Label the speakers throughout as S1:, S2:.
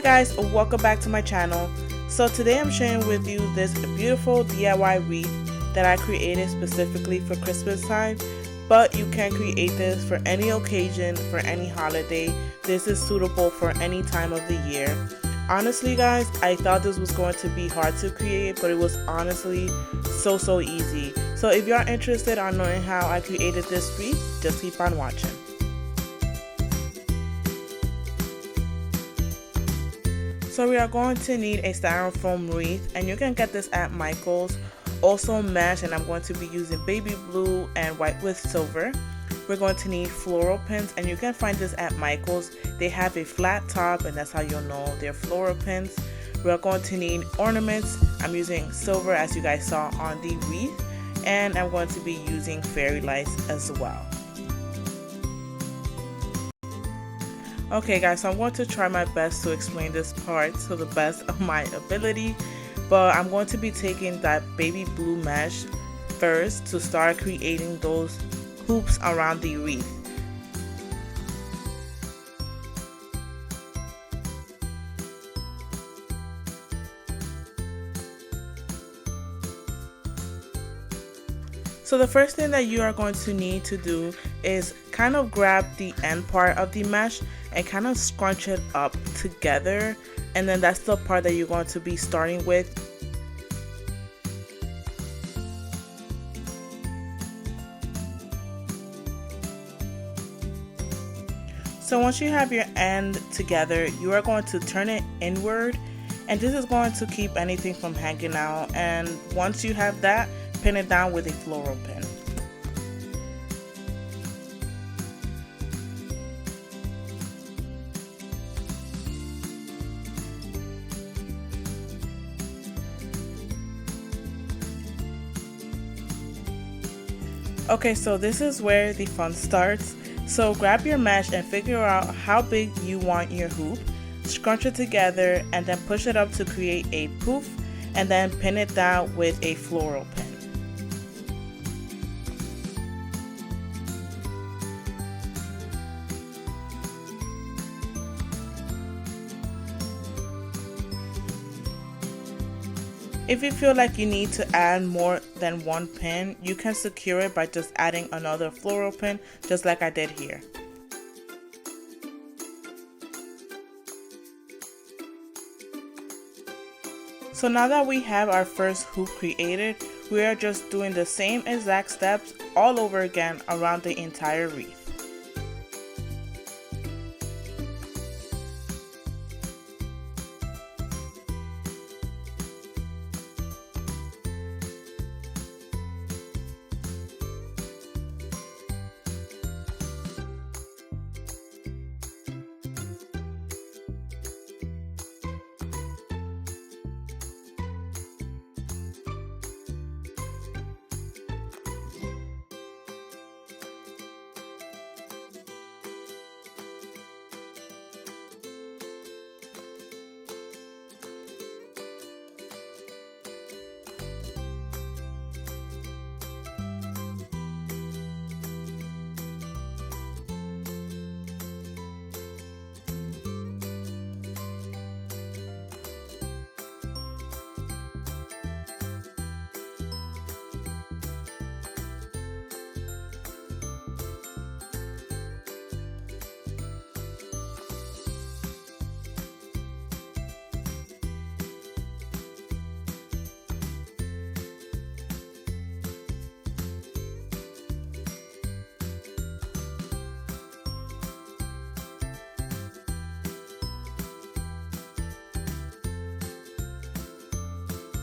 S1: guys, welcome back to my channel. So today I'm sharing with you this beautiful DIY wreath that I created specifically for Christmas time, but you can create this for any occasion, for any holiday. This is suitable for any time of the year. Honestly guys, I thought this was going to be hard to create, but it was honestly so easy. So if you're interested in knowing how I created this wreath, just keep on watching. So we are going to need a styrofoam wreath, and you can get this at Michael's. Also mesh, and I'm going to be using baby blue and white with silver. We're going to need floral pins, and you can find this at Michael's. They have a flat top, and that's how you'll know they're floral pins. We're going to need ornaments. I'm using silver as you guys saw on the wreath, and I'm going to be using fairy lights as well. Okay guys, so I'm going to try my best to explain this part to the best of my ability, but I'm going to be taking that baby blue mesh first to start creating those hoops around the wreath. So the first thing that you are going to need to do is kind of grab the end part of the mesh and kind of scrunch it up together, and then that's the part that you're going to be starting with. So once you have your end together, you are going to turn it inward, and this is going to keep anything from hanging out. And once you have that, pin it down with a floral pin. Okay, so this is where the fun starts. So grab your mesh and figure out how big you want your hoop, scrunch it together, and then push it up to create a poof, and then pin it down with a floral pin. If you feel like you need to add more than one pin, you can secure it by just adding another floral pin, just like I did here. So now that we have our first hoop created, we are just doing the same exact steps all over again around the entire wreath.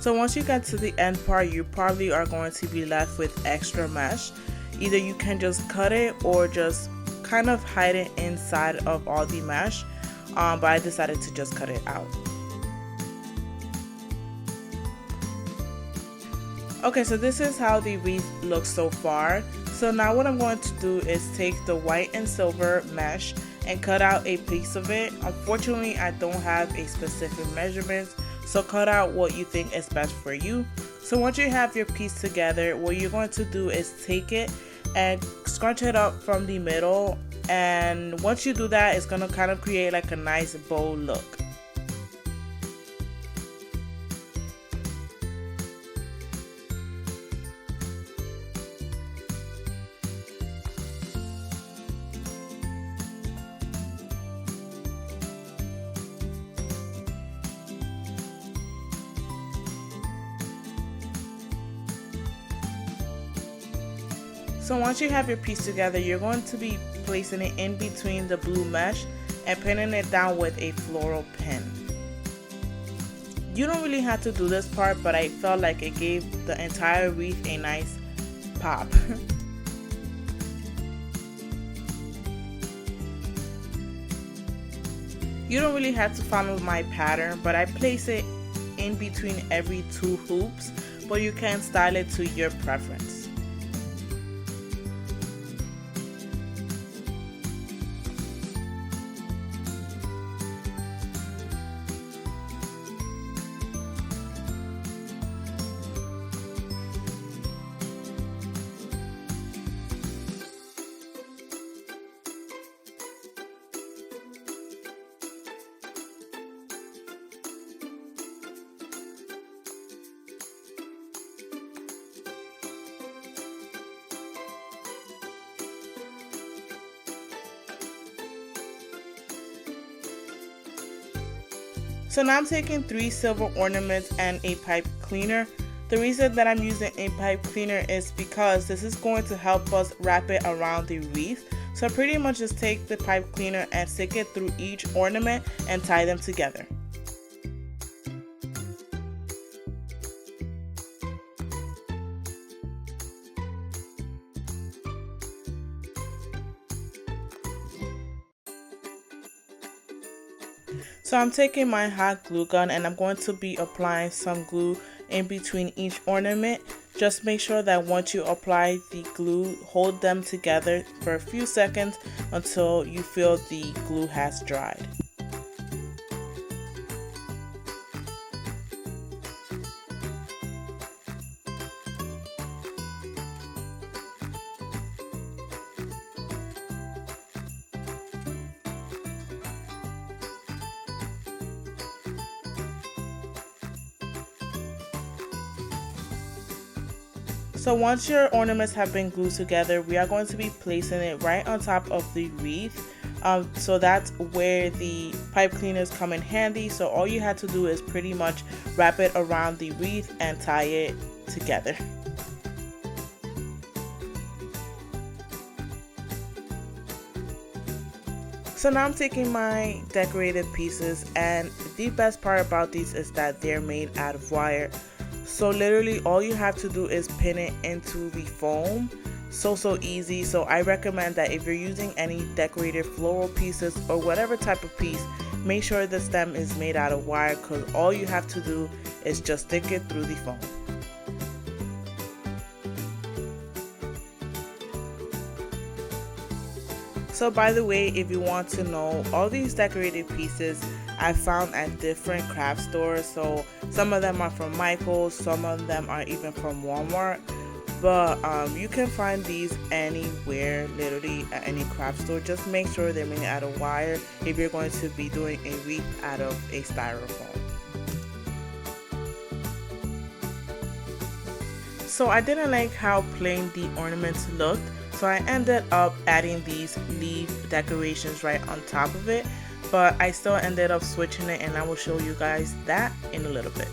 S1: So once you get to the end part, you probably are going to be left with extra mesh. Either you can just cut it or just kind of hide it inside of all the mesh, but I decided to just cut it out. Okay, so this is how the wreath looks so far. So now what I'm going to do is take the white and silver mesh and cut out a piece of it. Unfortunately, I don't have a specific measurements, so cut out what you think is best for you. So once you have your piece together, what you're going to do is take it and scrunch it up from the middle, and once you do that, it's going to kind of create like a nice bow look. So once you have your piece together, you're going to be placing it in between the blue mesh and pinning it down with a floral pin. You don't really have to do this part, but I felt like it gave the entire wreath a nice pop. You don't really have to follow my pattern, but I place it in between every 2 hoops, but you can style it to your preference. So now I'm taking 3 silver ornaments and a pipe cleaner. The reason that I'm using a pipe cleaner is because this is going to help us wrap it around the wreath. So pretty much just take the pipe cleaner and stick it through each ornament and tie them together. So I'm taking my hot glue gun and I'm going to be applying some glue in between each ornament. Just make sure that once you apply the glue, hold them together for a few seconds until you feel the glue has dried. So once your ornaments have been glued together, we are going to be placing it right on top of the wreath. So that's where the pipe cleaners come in handy. So all you had to do is pretty much wrap it around the wreath and tie it together. So now I'm taking my decorative pieces, and the best part about these is that they're made out of wire. So literally all you have to do is pin it into the foam. So easy. So I recommend that if you're using any decorative floral pieces or whatever type of piece, make sure the stem is made out of wire, because all you have to do is just stick it through the foam. So by the way, if you want to know, all these decorative pieces I found at different craft stores. So some of them are from Michael's, some of them are even from Walmart. But you can find these anywhere, literally at any craft store. Just make sure they're made out of wire if you're going to be doing a wreath out of a styrofoam. So I didn't like how plain the ornaments looked, so I ended up adding these leaf decorations right on top of it, but I still ended up switching it, and I will show you guys that in a little bit.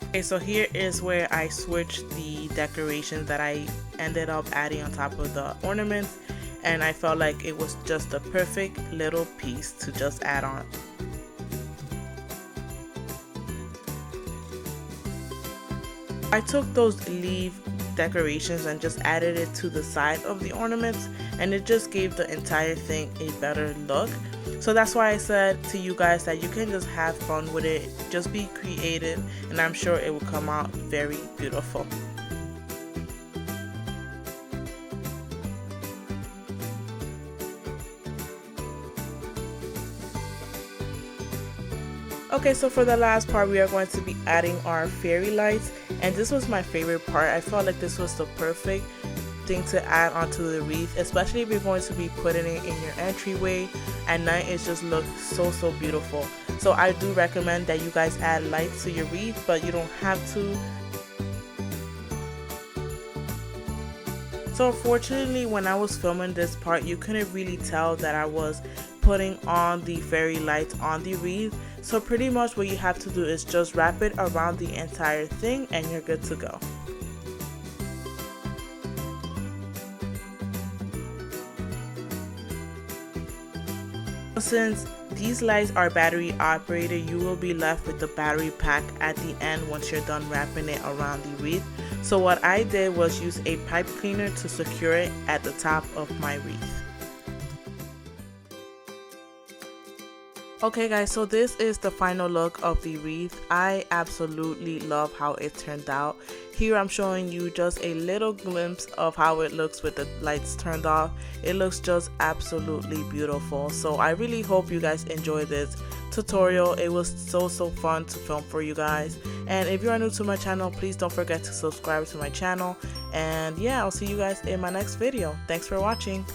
S1: Okay, so here is where I switched the decorations that I ended up adding on top of the ornaments, and I felt like it was just a perfect little piece to just add on. I took those leaf decorations and just added it to the side of the ornaments, and it just gave the entire thing a better look. So that's why I said to you guys that you can just have fun with it, just be creative, and I'm sure it will come out very beautiful. Okay, so for the last part, we are going to be adding our fairy lights, and this was my favorite part. I felt like this was the perfect thing to add onto the wreath, especially if you're going to be putting it in your entryway at night. It just looks so beautiful. So I do recommend that you guys add lights to your wreath, but you don't have to. So unfortunately, when I was filming this part, you couldn't really tell that I was putting on the fairy lights on the wreath. So pretty much what you have to do is just wrap it around the entire thing and you're good to go. Since these lights are battery operated, you will be left with the battery pack at the end once you're done wrapping it around the wreath. So what I did was use a pipe cleaner to secure it at the top of my wreath. Okay guys, so this is the final look of the wreath. I absolutely love how it turned out. Here I'm showing you just a little glimpse of how it looks with the lights turned off. It looks just absolutely beautiful. So I really hope you guys enjoyed this tutorial. It was so fun to film for you guys. And if you are new to my channel, please don't forget to subscribe to my channel. And yeah, I'll see you guys in my next video. Thanks for watching.